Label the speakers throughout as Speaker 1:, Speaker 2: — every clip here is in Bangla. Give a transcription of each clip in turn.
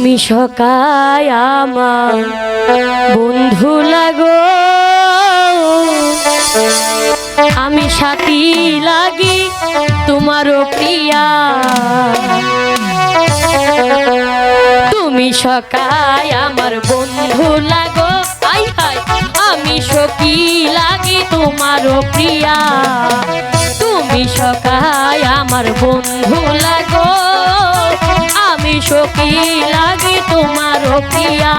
Speaker 1: তুমি সকায় আমার বন্ধু লাগো, আমি সাথী লাগি তোমারও প্রিয়া। তুমি সকায় আমার বন্ধু লাগো, আই হাই আমি সখী লাগি তোমারও প্রিয়া। তুমি সকায় আমার বন্ধু লাগো, আমি সখী লাগি তোমারও প্রিয়া।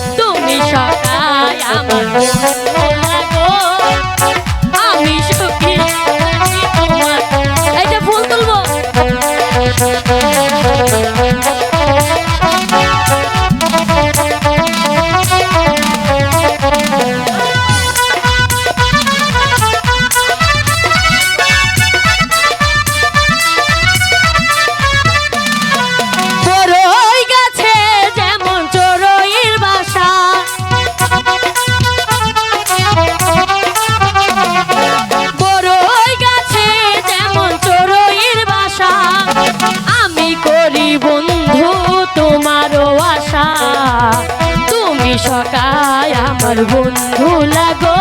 Speaker 1: তুমি সকায় আমার বন্ধু লাগো, আমি সখী লাগি তোমার। এইটা ফুল তুলবো। তুমি সকায় আমার বন্ধু লাগো,